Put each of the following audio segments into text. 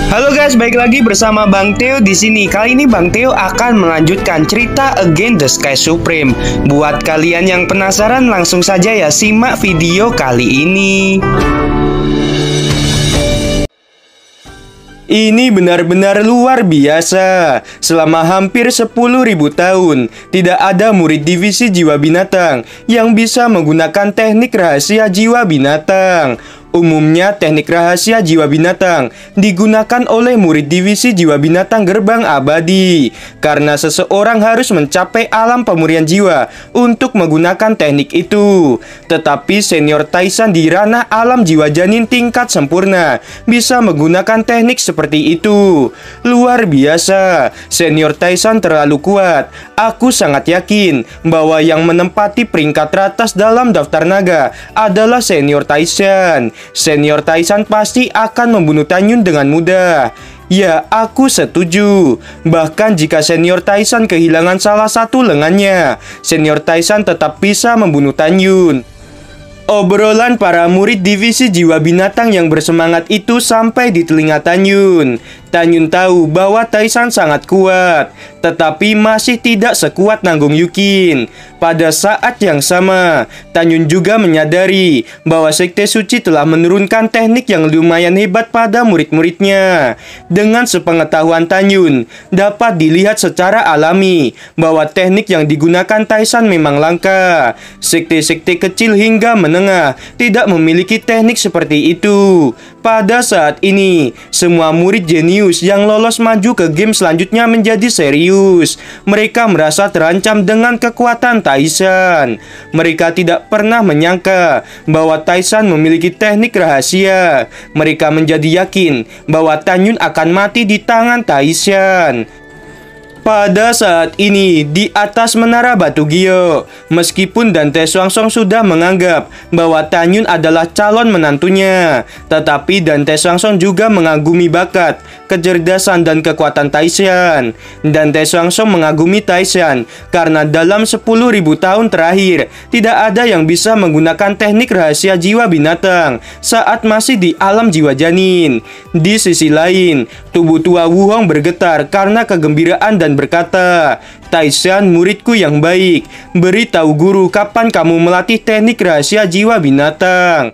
Halo guys, balik lagi bersama Bang Theo di sini. Kali ini Bang Theo akan melanjutkan cerita Against the Sky Supreme. Buat kalian yang penasaran, langsung saja ya simak video kali ini. Ini benar-benar luar biasa. Selama hampir 10.000 tahun, tidak ada murid divisi jiwa binatang yang bisa menggunakan teknik rahasia jiwa binatang. Umumnya teknik rahasia jiwa binatang digunakan oleh murid divisi jiwa binatang gerbang abadi karena seseorang harus mencapai alam pemurnian jiwa untuk menggunakan teknik itu. Tetapi senior Taisan di ranah alam jiwa janin tingkat sempurna bisa menggunakan teknik seperti itu. Luar biasa, senior Taisan terlalu kuat. Aku sangat yakin bahwa yang menempati peringkat teratas dalam daftar naga adalah senior Taisan. Senior Taisan pasti akan membunuh Tanyun dengan mudah. Ya, aku setuju. Bahkan jika senior Taisan kehilangan salah satu lengannya, senior Taisan tetap bisa membunuh Tanyun. Obrolan para murid divisi jiwa binatang yang bersemangat itu sampai di telinga Tanyun. Tanyun tahu bahwa Taisan sangat kuat, tetapi masih tidak sekuat Nanggung Yukin. Pada saat yang sama, Tanyun juga menyadari bahwa Sekte Suci telah menurunkan teknik yang lumayan hebat pada murid-muridnya. Dengan sepengetahuan Tanyun, dapat dilihat secara alami bahwa teknik yang digunakan Taisan memang langka. Sekte-sekte kecil hingga menengah tidak memiliki teknik seperti itu. Pada saat ini, semua murid jenius yang lolos maju ke game selanjutnya menjadi serius. Mereka merasa terancam dengan kekuatan Taisan. Mereka tidak pernah menyangka bahwa Taisan memiliki teknik rahasia. Mereka menjadi yakin bahwa Tanyun akan mati di tangan Taisan. Pada saat ini, di atas menara Batu Gio, meskipun Dante Swangsong sudah menganggap bahwa Tanyun adalah calon menantunya, tetapi Dante Swangsong juga mengagumi bakat, kecerdasan, dan kekuatan Taisan. Dante Swangsong mengagumi Taisan karena dalam 10.000 tahun terakhir, tidak ada yang bisa menggunakan teknik rahasia jiwa binatang saat masih di alam jiwa janin. Di sisi lain, tubuh tua Wu Hong bergetar karena kegembiraan dan berkata, "Taisan, muridku yang baik, beritahu guru kapan kamu melatih teknik rahasia jiwa binatang."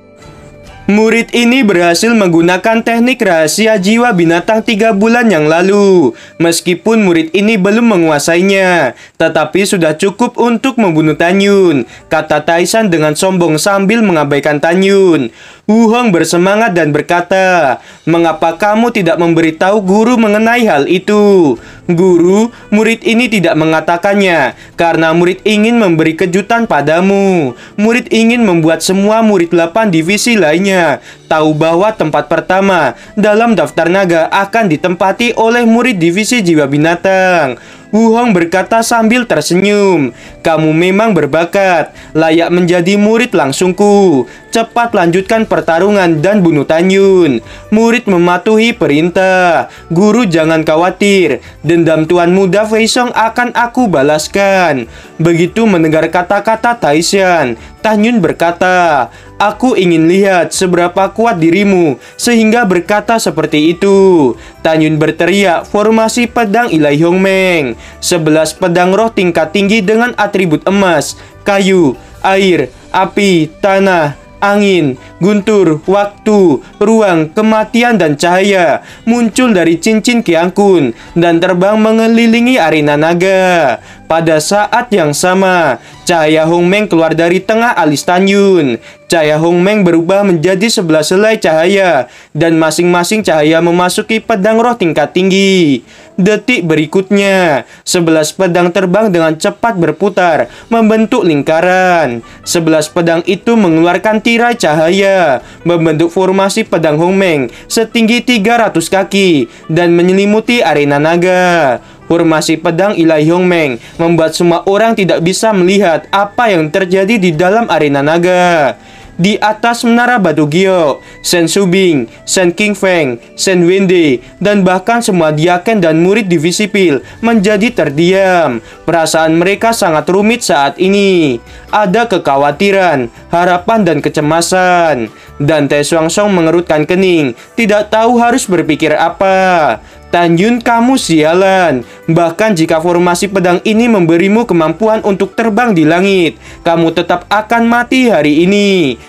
Murid ini berhasil menggunakan teknik rahasia jiwa binatang 3 bulan yang lalu. Meskipun murid ini belum menguasainya, tetapi sudah cukup untuk membunuh Tanyun, kata Taisan dengan sombong sambil mengabaikan Tanyun. Wu Hong bersemangat dan berkata, "Mengapa kamu tidak memberitahu guru mengenai hal itu?" "Guru, murid ini tidak mengatakannya karena murid ingin memberi kejutan padamu. Murid ingin membuat semua murid 8 divisi lainnya tahu bahwa tempat pertama dalam daftar naga akan ditempati oleh murid divisi jiwa binatang." Wu Hong berkata sambil tersenyum, "Kamu memang berbakat, layak menjadi murid langsungku. Cepat lanjutkan pertarungan dan bunuh Tanyun." Murid mematuhi perintah. "Guru, jangan khawatir, dendam Tuan Muda Fei Song akan aku balaskan." Begitu mendengar kata-kata Taisan, Tanyun berkata, "Aku ingin lihat seberapa kuat dirimu sehingga berkata seperti itu." Tanyun berteriak formasi pedang Ilahi Hongmeng. 11 pedang roh tingkat tinggi dengan atribut emas, kayu, air, api, tanah, angin, guntur, waktu, ruang, kematian, dan cahaya muncul dari cincin Kiangkun dan terbang mengelilingi arena naga. Pada saat yang sama, cahaya Hongmeng keluar dari tengah alis Tanyun. Cahaya Hongmeng berubah menjadi 11 helai cahaya, dan masing-masing cahaya memasuki pedang roh tingkat tinggi. Detik berikutnya, 11 pedang terbang dengan cepat berputar, membentuk lingkaran. 11 pedang itu mengeluarkan tirai cahaya, membentuk formasi pedang Hongmeng setinggi 300 kaki, dan menyelimuti arena naga. Formasi pedang Ilahi Hongmeng membuat semua orang tidak bisa melihat apa yang terjadi di dalam arena naga. di atas menara batu giok. Shen Shubing, Shen Qingfeng, Shen Wende, dan bahkan semua diaken dan murid divisi pil menjadi terdiam. Perasaan mereka sangat rumit saat ini. Ada kekhawatiran, harapan, dan kecemasan. Dan Tai Xuanzong mengerutkan kening, tidak tahu harus berpikir apa. Tan Yun, kamu sialan. Bahkan jika formasi pedang ini memberimu kemampuan untuk terbang di langit, kamu tetap akan mati hari ini.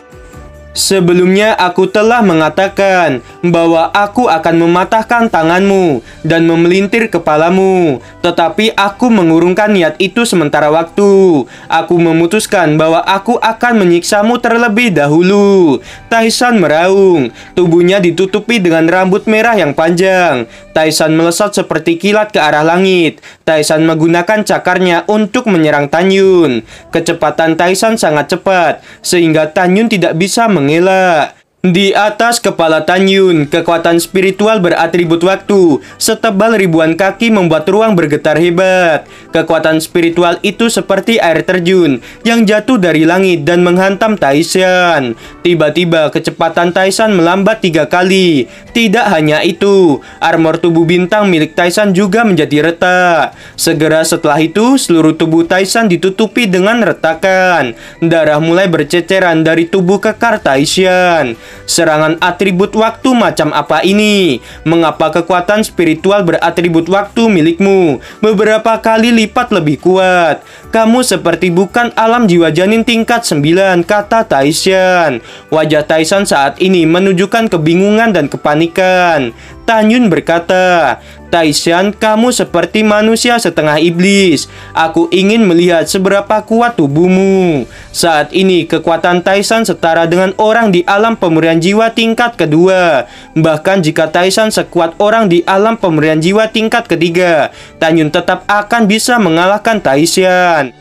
Sebelumnya aku telah mengatakan bahwa aku akan mematahkan tanganmu dan memelintir kepalamu. Tetapi aku mengurungkan niat itu sementara waktu. Aku memutuskan bahwa aku akan menyiksamu terlebih dahulu. Tai Shan meraung. Tubuhnya ditutupi dengan rambut merah yang panjang. Tai Shan melesat seperti kilat ke arah langit. Tai Shan menggunakan cakarnya untuk menyerang Tan Yun. Kecepatan Tai Shan sangat cepat, sehingga Tan Yun tidak bisa mengelak. Di atas kepala Tan Yun, kekuatan spiritual beratribut waktu setebal ribuan kaki membuat ruang bergetar hebat. Kekuatan spiritual itu seperti air terjun yang jatuh dari langit dan menghantam Tai Shan. Tiba-tiba kecepatan Tai Shan melambat 3 kali. Tidak hanya itu, armor tubuh bintang milik Tai Shan juga menjadi retak. Segera setelah itu, seluruh tubuh Tai Shan ditutupi dengan retakan. Darah mulai berceceran dari tubuh kekar Tai Shan. Serangan atribut waktu macam apa ini? Mengapa kekuatan spiritual beratribut waktu milikmu beberapa kali lipat lebih kuat? Kamu seperti bukan alam jiwa janin tingkat 9, kata Tai Shan. Wajah Tai Shan saat ini menunjukkan kebingungan dan kepanikan. Tan Yun berkata, Tai Shan, kamu seperti manusia setengah iblis. Aku ingin melihat seberapa kuat tubuhmu. Saat ini kekuatan Tai Shan setara dengan orang di alam pemurian jiwa tingkat kedua. Bahkan jika Tai Shan sekuat orang di alam pemurian jiwa tingkat ketiga, Tan Yun tetap akan bisa mengalahkan Tai Shan.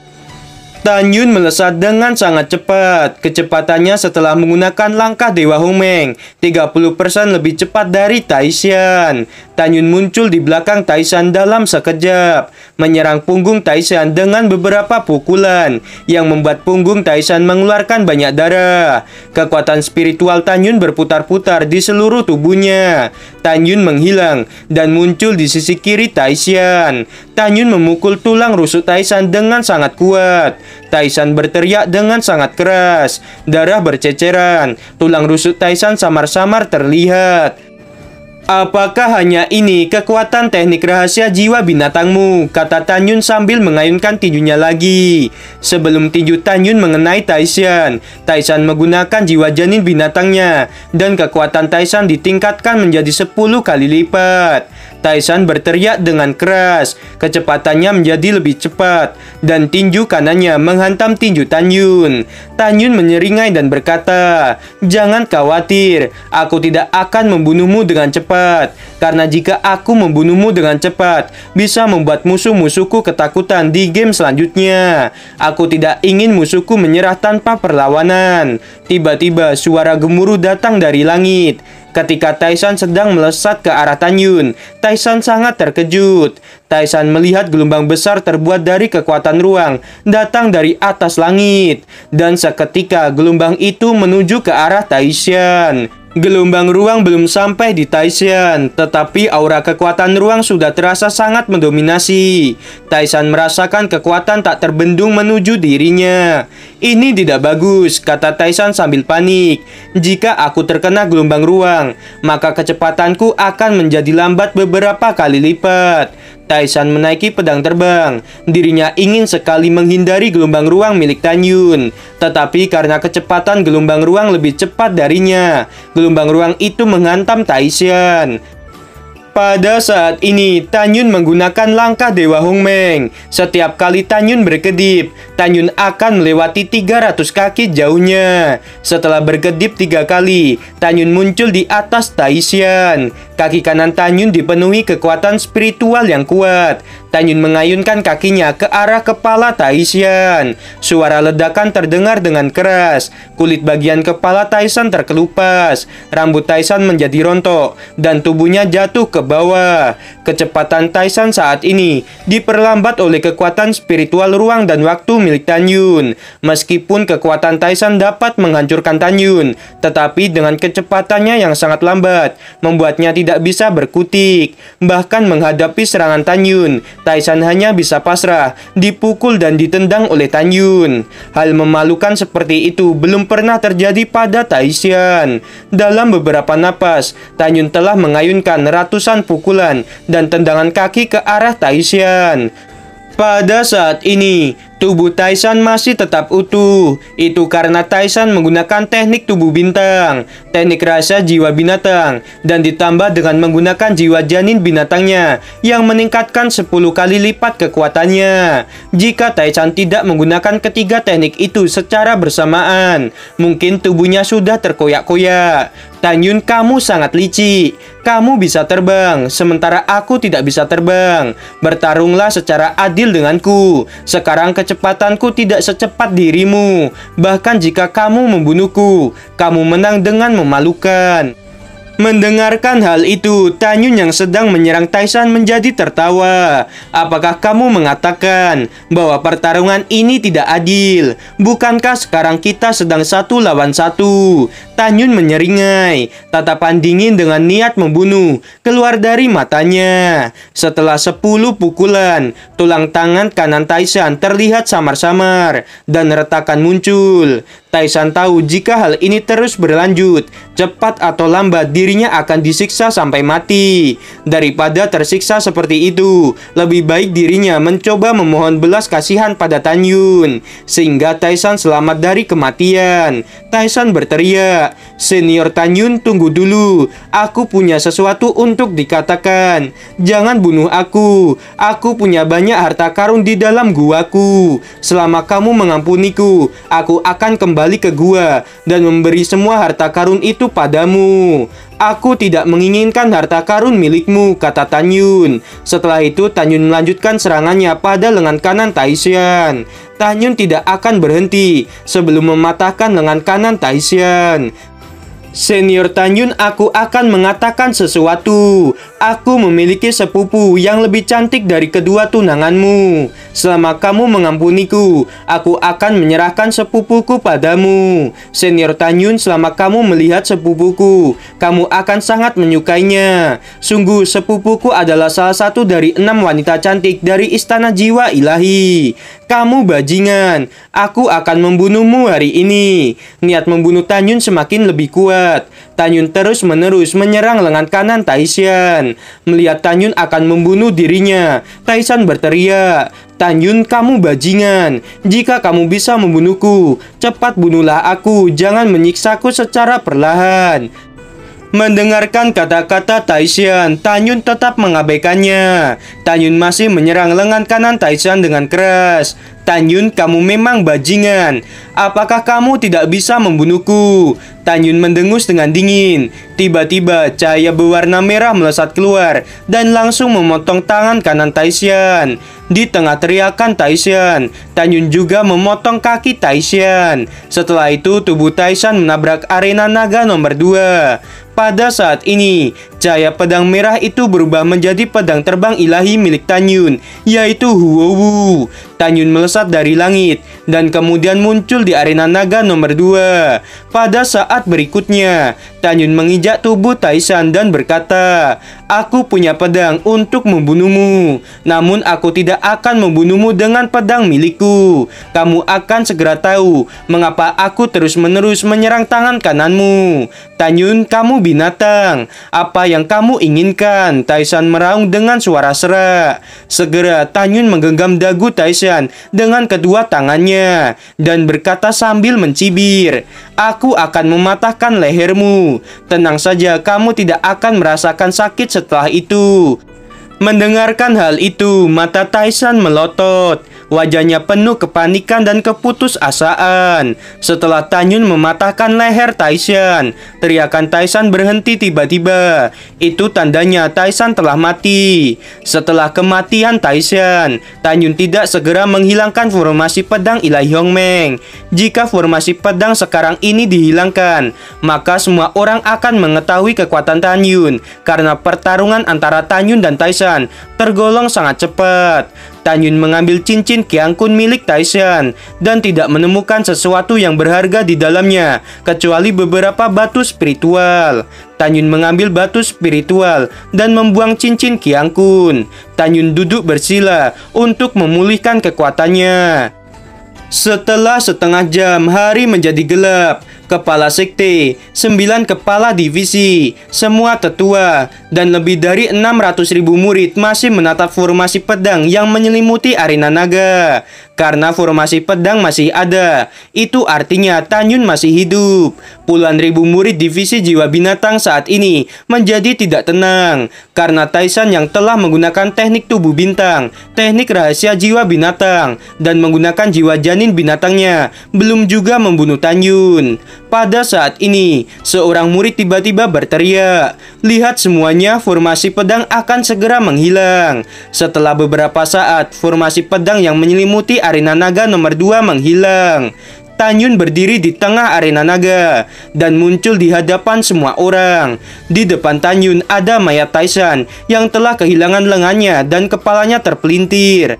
Tan Yun melesat dengan sangat cepat. Kecepatannya setelah menggunakan langkah Dewa Hongmeng 30% lebih cepat dari Tai Shan. Tan Yun muncul di belakang Tai Shan dalam sekejap, menyerang punggung Tai Shan dengan beberapa pukulan yang membuat punggung Tai Shan mengeluarkan banyak darah. Kekuatan spiritual Tan Yun berputar-putar di seluruh tubuhnya. Tan Yun menghilang dan muncul di sisi kiri Tai Shan. Tan Yun memukul tulang rusuk Tai Shan dengan sangat kuat. Tai Shan berteriak dengan sangat keras. Darah berceceran. Tulang rusuk Tai Shan samar-samar terlihat. Apakah hanya ini kekuatan teknik rahasia jiwa binatangmu? Kata Tan Yun sambil mengayunkan tinjunya lagi. Sebelum tinju Tan Yun mengenai Tai Shan menggunakan jiwa janin binatangnya dan kekuatan Tai Shan ditingkatkan menjadi 10 kali lipat. Tai Shan berteriak dengan keras. Kecepatannya menjadi lebih cepat dan tinju kanannya menghantam tinju Tan Yun. Tan Yun menyeringai dan berkata, "Jangan khawatir, aku tidak akan membunuhmu dengan cepat. Karena jika aku membunuhmu dengan cepat, bisa membuat musuh-musuhku ketakutan di game selanjutnya. Aku tidak ingin musuhku menyerah tanpa perlawanan." Tiba-tiba suara gemuruh datang dari langit. Ketika Tai Shan sedang melesat ke arah Tan Yun, Tai Shan sangat terkejut. Tai Shan melihat gelombang besar terbuat dari kekuatan ruang datang dari atas langit. Dan seketika gelombang itu menuju ke arah Tai Shan. Gelombang ruang belum sampai di Tai Shan, tetapi aura kekuatan ruang sudah terasa sangat mendominasi. Tai Shan merasakan kekuatan tak terbendung menuju dirinya. "Ini tidak bagus," kata Tai Shan sambil panik. "Jika aku terkena gelombang ruang, maka kecepatanku akan menjadi lambat beberapa kali lipat." Tai Shan menaiki pedang terbang. Dirinya ingin sekali menghindari gelombang ruang milik Tan Yun. Tetapi karena kecepatan gelombang ruang lebih cepat darinya, gelombang ruang itu menghantam Tai Shan. Pada saat ini, Tan Yun menggunakan langkah Dewa Hongmeng. Setiap kali Tan Yun berkedip, Tan Yun akan melewati 300 kaki jauhnya. Setelah berkedip 3 kali, Tan Yun muncul di atas Tai Shan. Kaki kanan Tan Yun dipenuhi kekuatan spiritual yang kuat. Tan Yun mengayunkan kakinya ke arah kepala Tai Shan. Suara ledakan terdengar dengan keras. Kulit bagian kepala Tai Shan terkelupas. Rambut Tai Shan menjadi rontok dan tubuhnya jatuh ke ke bawah. Kecepatan Taishan saat ini diperlambat oleh kekuatan spiritual ruang dan waktu milik Tan Yun. Meskipun kekuatan Taishan dapat menghancurkan Tan Yun, tetapi dengan kecepatannya yang sangat lambat, membuatnya tidak bisa berkutik. Bahkan menghadapi serangan Tan Yun, Taishan hanya bisa pasrah, dipukul dan ditendang oleh Tan Yun. Hal memalukan seperti itu belum pernah terjadi pada Taishan. Dalam beberapa napas, Tan Yun telah mengayunkan ratusan pukulan dan tendangan kaki ke arah Taishan. Pada saat ini, tubuh Taishan masih tetap utuh. Itu karena Taishan menggunakan teknik tubuh bintang, teknik rahasia jiwa binatang, dan ditambah dengan menggunakan jiwa janin binatangnya yang meningkatkan 10 kali lipat kekuatannya. Jika Taishan tidak menggunakan ketiga teknik itu secara bersamaan, mungkin tubuhnya sudah terkoyak-koyak. Tan Yun, kamu sangat licik. Kamu bisa terbang, sementara aku tidak bisa terbang. Bertarunglah secara adil denganku. Sekarang kecepatanku tidak secepat dirimu. Bahkan jika kamu membunuhku, kamu menang dengan memalukan. Mendengarkan hal itu, Tan Yun yang sedang menyerang Taishan menjadi tertawa. Apakah kamu mengatakan bahwa pertarungan ini tidak adil? Bukankah sekarang kita sedang 1 lawan 1? Tan Yun menyeringai. Tatapan dingin dengan niat membunuh keluar dari matanya. Setelah 10 pukulan, tulang tangan kanan Taishan terlihat samar-samar dan retakan muncul. Taishan tahu jika hal ini terus berlanjut, cepat atau lambat dirinya akan disiksa sampai mati. Daripada tersiksa seperti itu, lebih baik dirinya mencoba memohon belas kasihan pada Tan Yun, sehingga Taishan selamat dari kematian. Taishan berteriak, "Senior Tan Yun, tunggu dulu. Aku punya sesuatu untuk dikatakan. Jangan bunuh aku. Aku punya banyak harta karun di dalam guaku. Selama kamu mengampuniku, aku akan kembali ke gua dan memberi semua harta karun itu padamu. Aku tidak menginginkan harta karun milikmu," kata Tan Yun. Setelah itu Tan Yun melanjutkan serangannya pada lengan kanan Taishan. Tan Yun tidak akan berhenti sebelum mematahkan lengan kanan Taishan. "Senior Tan Yun, aku akan mengatakan sesuatu. Aku memiliki sepupu yang lebih cantik dari kedua tunanganmu. Selama kamu mengampuniku, aku akan menyerahkan sepupuku padamu. Senior Tan Yun, selama kamu melihat sepupuku, kamu akan sangat menyukainya. Sungguh, sepupuku adalah salah satu dari 6 wanita cantik dari Istana Jiwa Ilahi. Kamu bajingan, aku akan membunuhmu hari ini." Niat membunuh Tan Yun semakin lebih kuat. Tan Yun terus-menerus menyerang lengan kanan Taishan. Melihat Tan Yun akan membunuh dirinya, Taishan berteriak, "Tan Yun, kamu bajingan. Jika kamu bisa membunuhku, cepat bunuhlah aku. Jangan menyiksaku secara perlahan." Mendengarkan kata-kata Taishan, Tan Yun tetap mengabaikannya. Tan Yun masih menyerang lengan kanan Taishan dengan keras. "Tan Yun, kamu memang bajingan. Apakah kamu tidak bisa membunuhku?" Tan Yun mendengus dengan dingin. Tiba-tiba cahaya berwarna merah melesat keluar dan langsung memotong tangan kanan Taishan. Di tengah teriakan Taishan, Tan Yun juga memotong kaki Taishan. Setelah itu tubuh Taishan menabrak arena naga nomor 2. Pada saat ini, cahaya pedang merah itu berubah menjadi pedang terbang ilahi milik Tan Yun, yaitu Huowu. Tan Yun melesat dari langit dan kemudian muncul di arena naga nomor 2. Pada saat berikutnya, Tan Yun menginjak tubuh Taishan dan berkata, "Aku punya pedang untuk membunuhmu, namun aku tidak akan membunuhmu dengan pedang milikku. Kamu akan segera tahu mengapa aku terus-menerus menyerang tangan kananmu. Tan Yun, kamu binatang. Apa yang kamu inginkan?" Taishan meraung dengan suara serak. Segera Tan Yun menggenggam dagu Taishan dengan kedua tangannya dan berkata sambil mencibir, "Aku akan mematahkan lehermu. Tenang saja, kamu tidak akan merasakan sakit setelah itu." Mendengarkan hal itu, mata Taishan melotot. Wajahnya penuh kepanikan dan keputusasaan. Setelah Tan Yun mematahkan leher Taishan, teriakan Taishan berhenti tiba-tiba. Itu tandanya Taishan telah mati. Setelah kematian Taishan, Tan Yun tidak segera menghilangkan formasi pedang ilahi Hongmeng. Jika formasi pedang sekarang ini dihilangkan, maka semua orang akan mengetahui kekuatan Tan Yun, karena pertarungan antara Tan Yun dan Taishan tergolong sangat cepat. Tan Yun mengambil cincin Qiang Kun milik Taishan dan tidak menemukan sesuatu yang berharga di dalamnya kecuali beberapa batu spiritual. Tan Yun mengambil batu spiritual dan membuang cincin Qiang Kun. Tan Yun duduk bersila untuk memulihkan kekuatannya. Setelah setengah jam, hari menjadi gelap. Kepala sekte, 9 kepala divisi, semua tetua, dan lebih dari 600.000 murid masih menatap formasi pedang yang menyelimuti arena naga. Karena formasi pedang masih ada, itu artinya Tan Yun masih hidup. Puluhan ribu murid divisi jiwa binatang saat ini menjadi tidak tenang karena Taishan yang telah menggunakan teknik tubuh bintang, teknik rahasia jiwa binatang, dan menggunakan jiwa janin binatangnya belum juga membunuh Tan Yun. Pada saat ini, seorang murid tiba-tiba berteriak, "Lihat semuanya, formasi pedang akan segera menghilang." Setelah beberapa saat, formasi pedang yang menyelimuti arena naga nomor 2 menghilang. Tan Yun berdiri di tengah arena naga dan muncul di hadapan semua orang. Di depan Tan Yun ada mayat Taishan yang telah kehilangan lengannya dan kepalanya terpelintir.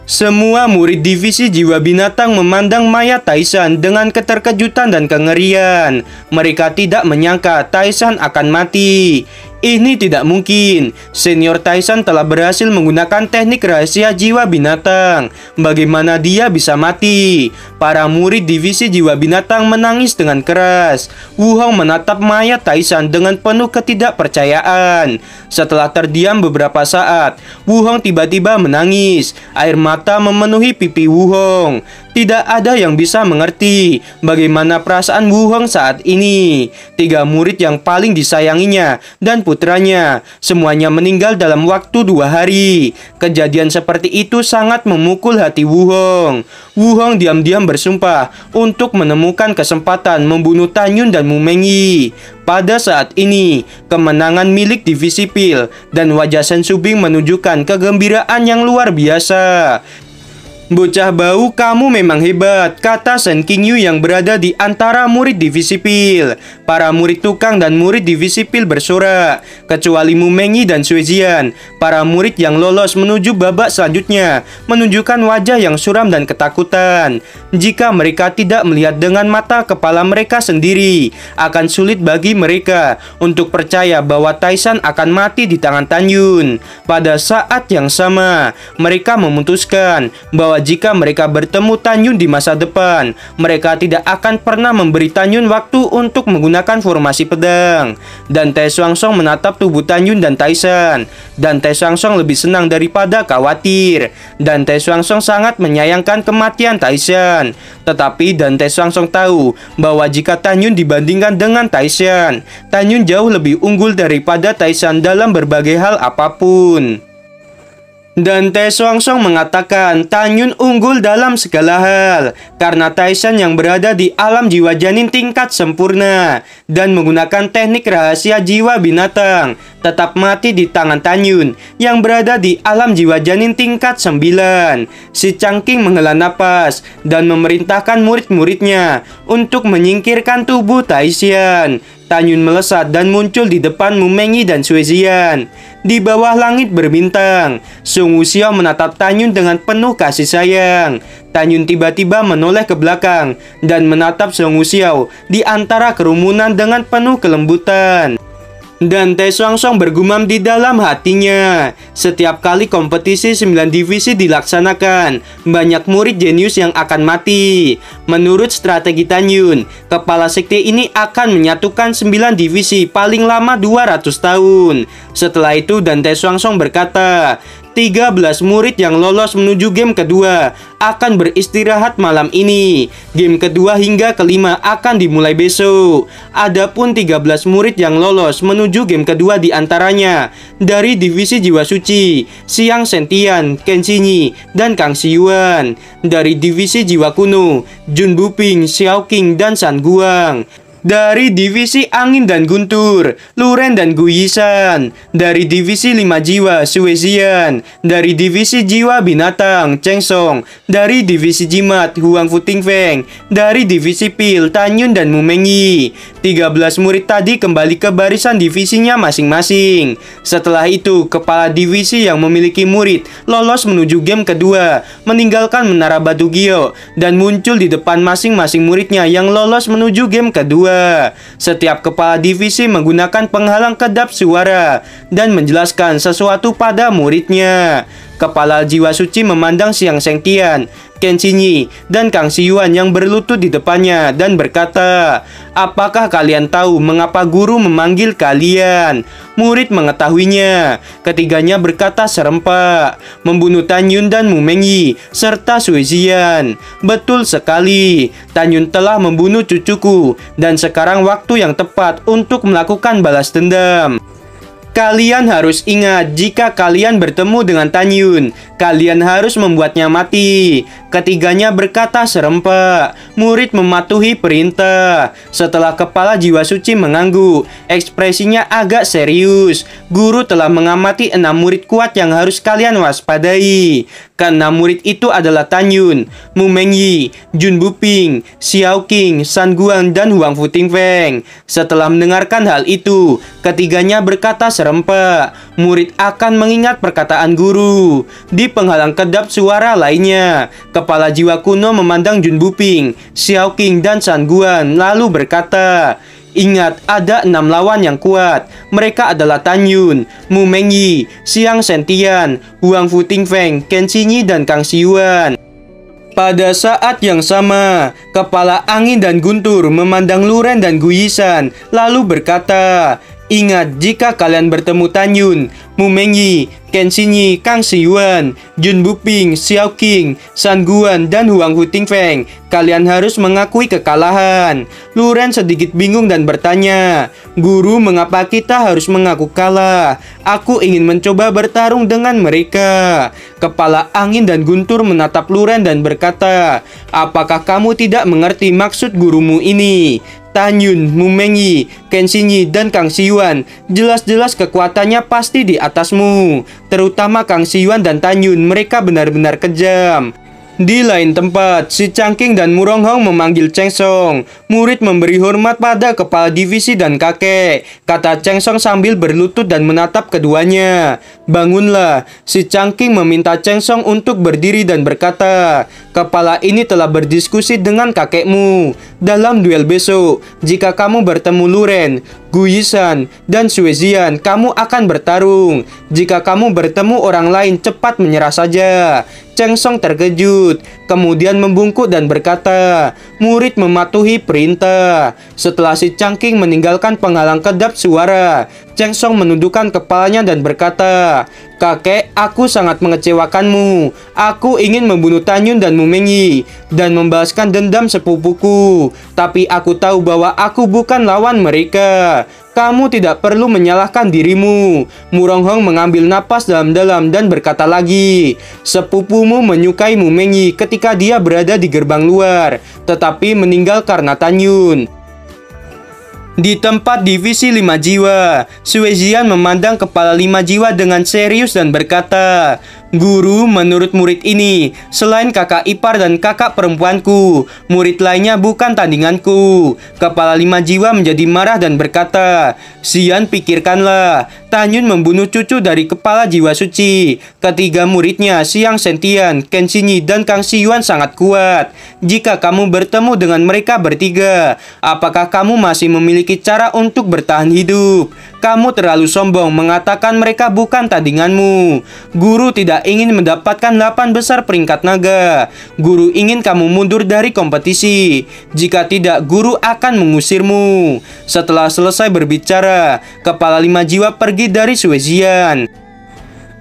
Semua murid divisi jiwa binatang memandang mayat Taishan dengan keterkejutan dan kengerian. Mereka tidak menyangka Taishan akan mati. Ini tidak mungkin. Senior Taishan telah berhasil menggunakan teknik rahasia jiwa binatang. Bagaimana dia bisa mati? Para murid divisi jiwa binatang menangis dengan keras. Wu Hong menatap mayat Taishan dengan penuh ketidakpercayaan. Setelah terdiam beberapa saat, Wu Hong tiba-tiba menangis. Air mata memenuhi pipi Wu Hong. Tidak ada yang bisa mengerti bagaimana perasaan Wu Hong saat ini. 3 murid yang paling disayanginya dan putranya semuanya meninggal dalam waktu 2 hari. Kejadian seperti itu sangat memukul hati Wu Hong. Wu Hong diam-diam bersumpah untuk menemukan kesempatan membunuh Tan Yun dan Mu Mengyi. Pada saat ini, kemenangan milik divisi Pil dan wajah Shen Subing menunjukkan kegembiraan yang luar biasa. "Bocah bau, kamu memang hebat," kata Shen Qingyu yang berada di antara murid divisi Pil. Para murid tukang dan murid divisi Pil bersorak, kecuali Mu Mengyi dan Sui Jian. Para murid yang lolos menuju babak selanjutnya menunjukkan wajah yang suram dan ketakutan. Jika mereka tidak melihat dengan mata kepala mereka sendiri, akan sulit bagi mereka untuk percaya bahwa Taishan akan mati di tangan Tan Yun. Pada saat yang sama, mereka memutuskan bahwa jika mereka bertemu Tan Yun di masa depan, mereka tidak akan pernah memberi Tan Yun waktu untuk menggunakan formasi pedang. Dan Tai Xuanzong menatap tubuh Tan Yun dan Taishan. Dan Tai Xuanzong lebih senang daripada khawatir. Dan Tai Xuanzong sangat menyayangkan kematian Taishan. Tetapi Dan Tai Xuanzong tahu bahwa jika Tan Yun dibandingkan dengan Taishan, Tan Yun jauh lebih unggul daripada Taishan dalam berbagai hal apapun. Dan Tai Xuanzong mengatakan Tan Yun unggul dalam segala hal karena Taishan yang berada di alam jiwa janin tingkat sempurna dan menggunakan teknik rahasia jiwa binatang tetap mati di tangan Tan Yun yang berada di alam jiwa janin tingkat 9. Si Changqing menghela napas dan memerintahkan murid-muridnya untuk menyingkirkan tubuh Taishan. Tan Yun melesat dan muncul di depan Mu Mengyi dan Sui Jian. Di bawah langit berbintang, Sung Wuxiao menatap Tan Yun dengan penuh kasih sayang. Tan Yun tiba-tiba menoleh ke belakang dan menatap Sung Wuxiao di antara kerumunan dengan penuh kelembutan. Dan Tai Xuanzong bergumam di dalam hatinya. Setiap kali kompetisi 9 divisi dilaksanakan, banyak murid jenius yang akan mati. Menurut strategi Tan Yun, kepala sekte ini akan menyatukan 9 divisi paling lama 200 tahun. Setelah itu Dan Tai Xuanzong berkata, 13 murid yang lolos menuju game kedua akan beristirahat malam ini. Game kedua hingga kelima akan dimulai besok. Adapun 13 murid yang lolos menuju game kedua diantaranya dari divisi Jiwa Suci, Xiang Sentian, Ken Xinyi, dan Kang Xiyuan. Dari divisi Jiwa Kuno, Jun Buping, Xiao Qing, dan San Guang. Dari divisi Angin dan Guntur, Luren dan Gu Yishan. Dari divisi 5 Jiwa, Sui Zian. Dari divisi Jiwa Binatang, Cheng Song. Dari divisi Jimat, Huang Futingfeng. Dari divisi Pil, Tan Yun dan Mu Mengyi. 13 murid tadi kembali ke barisan divisinya masing-masing. Setelah itu, kepala divisi yang memiliki murid lolos menuju game kedua, meninggalkan Menara Batu Gio, dan muncul di depan masing-masing muridnya yang lolos menuju game kedua. Setiap kepala divisi menggunakan penghalang kedap suara dan menjelaskan sesuatu pada muridnya. Kepala Jiwa Suci memandang Xiang Sengtian, Ken Xinyi, dan Kang Xiyuan yang berlutut di depannya dan berkata, "Apakah kalian tahu mengapa guru memanggil kalian?" Murid mengetahuinya. Ketiganya berkata serempak, "Membunuh Tan Yun dan Mu Mengyi serta Sui Zian." "Betul sekali. Tan Yun telah membunuh cucuku dan sekarang waktu yang tepat untuk melakukan balas dendam. Kalian harus ingat, jika kalian bertemu dengan Tan Yun, kalian harus membuatnya mati." Ketiganya berkata serempak. Murid mematuhi perintah. Setelah kepala Jiwa Suci mengangguk, ekspresinya agak serius. "Guru telah mengamati 6 murid kuat yang harus kalian waspadai. Keenam murid itu adalah Tan Yun, Mu Mengyi, Jun Buping, Xiao Qing, San Guang, dan Huang Futingfeng." Setelah mendengarkan hal itu, ketiganya berkata serempak, "Murid akan mengingat perkataan guru." Di penghalang kedap suara lainnya, kepala Jiwa Kuno memandang Jun Buping, Xiao Qing, dan San Guan, lalu berkata, "Ingat, ada 6 lawan yang kuat. Mereka adalah Tan Yun, Mu Mengyi, Xiang Sentian, Huang Futingfeng, Ken Xinyi, dan Kang Xiyuan." Pada saat yang sama, kepala Angin dan Guntur memandang Luren dan Gu Yishan, lalu berkata, "Ingat, jika kalian bertemu Tan Yun, Mu Mengyi, Ken Xinyi, Kang Xiyuan, Jun Buping, Xiao Qing, San Guan, dan Huang Futingfeng, kalian harus mengakui kekalahan." Luren sedikit bingung dan bertanya, "Guru, mengapa kita harus mengaku kalah? Aku ingin mencoba bertarung dengan mereka." Kepala Angin dan Guntur menatap Luren dan berkata, "Apakah kamu tidak mengerti maksud gurumu ini? Tan Yun, Mu Mengyi, Ken Xinyi, dan Kang Xiyuan jelas-jelas kekuatannya pasti di atasmu. Terutama Kang Xiyuan dan Tan Yun, mereka benar-benar kejam." Di lain tempat, si Changqing dan Muronghong memanggil Cheng Song. Murid memberi hormat pada kepala divisi dan kakek, kata Cheng Song sambil berlutut dan menatap keduanya. "Bangunlah." Si Changqing meminta Cheng Song untuk berdiri dan berkata, "Kepala ini telah berdiskusi dengan kakekmu. Dalam duel besok, jika kamu bertemu Luren, Gu Yishan, dan Sui Zian, kamu akan bertarung. Jika kamu bertemu orang lain, cepat menyerah saja." Cheng Song terkejut, kemudian membungkuk dan berkata, "Murid mematuhi perintah." Setelah si Changqing meninggalkan penghalang kedap suara, Cheng Song menundukkan kepalanya dan berkata, "Kakek, aku sangat mengecewakanmu. Aku ingin membunuh Tan Yun dan Mu Mengyi dan membalaskan dendam sepupuku. Tapi aku tahu bahwa aku bukan lawan mereka. Kamu tidak perlu menyalahkan dirimu." Muronghong mengambil napas dalam-dalam dan berkata lagi, "Sepupumu menyukai Mu Mengyi ketika dia berada di gerbang luar, tetapi meninggal karena Tan Yun." Di tempat divisi 5 Jiwa, Sui Zian memandang kepala 5 Jiwa dengan serius dan berkata, "Guru, menurut murid ini, selain kakak ipar dan kakak perempuanku, murid lainnya bukan tandinganku." Kepala 5 Jiwa menjadi marah dan berkata, "Zian, pikirkanlah. Tan Yun membunuh cucu dari kepala Jiwa Suci. Ketiga muridnya, Xiang Sentian, Ken Xinyi, dan Kang Xiyuan sangat kuat. Jika kamu bertemu dengan mereka bertiga, apakah kamu masih memiliki cara untuk bertahan hidup? Kamu terlalu sombong mengatakan mereka bukan tandinganmu. Guru tidak ingin mendapatkan 8 besar peringkat naga. Guru ingin kamu mundur dari kompetisi. Jika tidak, guru akan mengusirmu." Setelah selesai berbicara, kepala 5 Jiwa pergi dari Sui Zian.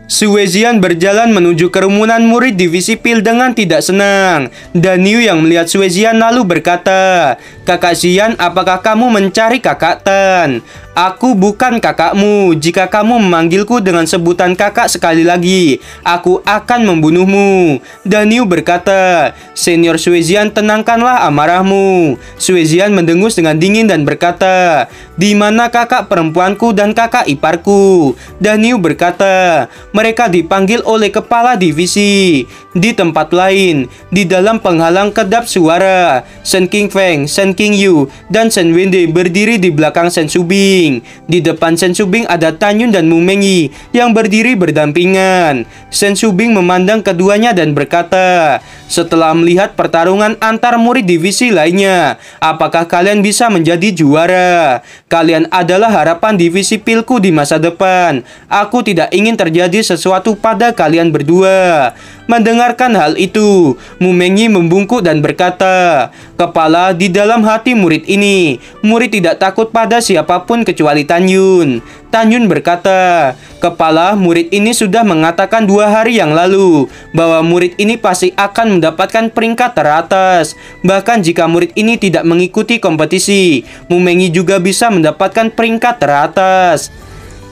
Suezian berjalan menuju kerumunan murid divisi pil dengan tidak senang. Dan Yu yang melihat Suezian lalu berkata, "Kakak Xian, apakah kamu mencari kakak Tan? Aku bukan kakakmu. Jika kamu memanggilku dengan sebutan kakak sekali lagi, aku akan membunuhmu." Dan Yu berkata, "Senior Suezian, tenangkanlah amarahmu." Suezian mendengus dengan dingin dan berkata, "Di mana kakak perempuanku dan kakak iparku?" Dan Yu berkata, "Mereka dipanggil oleh kepala divisi." Di tempat lain, di dalam penghalang kedap suara, Shen Qingfeng, Shen Qingyu, dan Shen Wende berdiri di belakang Shen Shubing. Di depan Shen Shubing ada Tan Yun dan Mu Mengyi yang berdiri berdampingan. Shen Shubing memandang keduanya dan berkata, "Setelah melihat pertarungan antar murid divisi lainnya, apakah kalian bisa menjadi juara? Kalian adalah harapan divisi pilku di masa depan. Aku tidak ingin terjadi sesuatu pada kalian berdua." Mendengarkan hal itu, Mu Mengyi membungkuk dan berkata, "Kepala, di dalam hati murid ini, murid tidak takut pada siapapun kecuali Tan Yun." Tan Yun berkata, "Kepala, murid ini sudah mengatakan 2 hari yang lalu bahwa murid ini pasti akan mendapatkan peringkat teratas. Bahkan jika murid ini tidak mengikuti kompetisi, Mu Mengyi juga bisa mendapatkan peringkat teratas."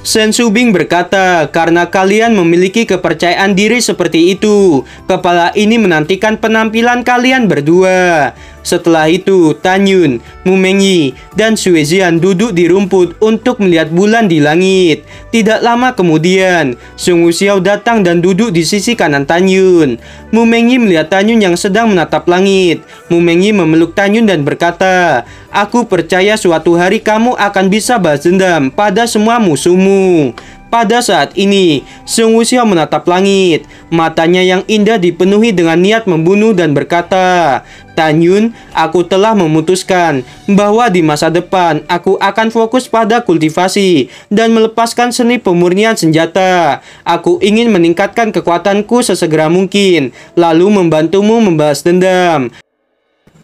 Shen Shubing berkata, "Karena kalian memiliki kepercayaan diri seperti itu, kepala ini menantikan penampilan kalian berdua." Setelah itu, Tan Yun, Mu Mengyi, dan Suezian duduk di rumput untuk melihat bulan di langit. Tidak lama kemudian, Sung Wuxiao datang dan duduk di sisi kanan Tan Yun. Mu Mengyi melihat Tan Yun yang sedang menatap langit. Mu Mengyi memeluk Tan Yun dan berkata, "Aku percaya suatu hari kamu akan bisa balas dendam pada semua musuhmu." Pada saat ini, Sung Wuxiao menatap langit. Matanya yang indah dipenuhi dengan niat membunuh dan berkata, "Tan Yun, aku telah memutuskan bahwa di masa depan aku akan fokus pada kultivasi dan melepaskan seni pemurnian senjata. Aku ingin meningkatkan kekuatanku sesegera mungkin, lalu membantumu membalas dendam.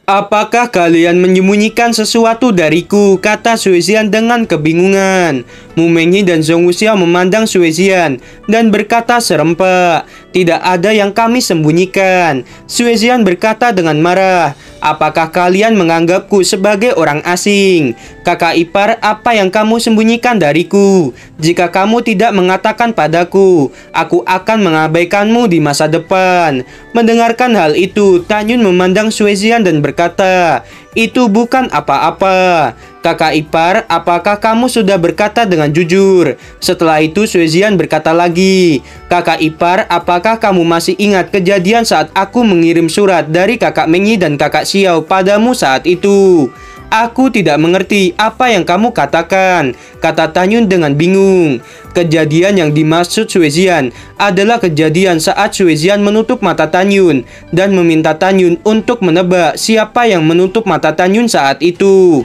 Apakah kalian menyembunyikan sesuatu dariku?" kata Suezian dengan kebingungan. Mu Mengyi dan Sung Wuxiao memandang Suezian dan berkata serempak, "Tidak ada yang kami sembunyikan." Suezian berkata dengan marah, "Apakah kalian menganggapku sebagai orang asing? Kakak ipar, apa yang kamu sembunyikan dariku? Jika kamu tidak mengatakan padaku, aku akan mengabaikanmu di masa depan." Mendengarkan hal itu, Tan Yun memandang Suezian dan berkata, "Itu bukan apa-apa. Kakak ipar, apakah kamu sudah berkata dengan jujur?" Setelah itu Suezian berkata lagi, "Kakak ipar, apakah kamu masih ingat kejadian saat aku mengirim surat dari kakak Mengyi dan kakak Xiao padamu saat itu?" "Aku tidak mengerti apa yang kamu katakan," kata Tan Yun dengan bingung. Kejadian yang dimaksud Suezian adalah kejadian saat Suezian menutup mata Tan Yun dan meminta Tan Yun untuk menebak siapa yang menutup mata Tan Yun saat itu.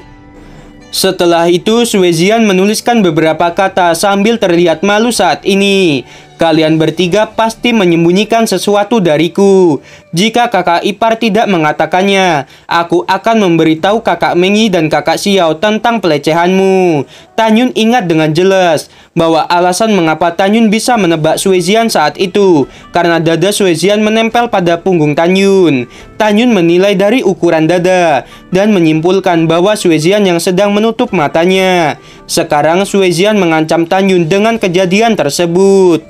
Setelah itu, Suezian menuliskan beberapa kata sambil terlihat malu saat ini. "Kalian bertiga pasti menyembunyikan sesuatu dariku. Jika kakak ipar tidak mengatakannya, aku akan memberitahu kakak Mengyi dan kakak Xiao tentang pelecehanmu." Tan Yun ingat dengan jelas bahwa alasan mengapa Tan Yun bisa menebak Suezian saat itu karena dada Suezian menempel pada punggung Tan Yun. Tan Yun menilai dari ukuran dada dan menyimpulkan bahwa Suezian yang sedang menutup matanya. Sekarang Suezian mengancam Tan Yun dengan kejadian tersebut.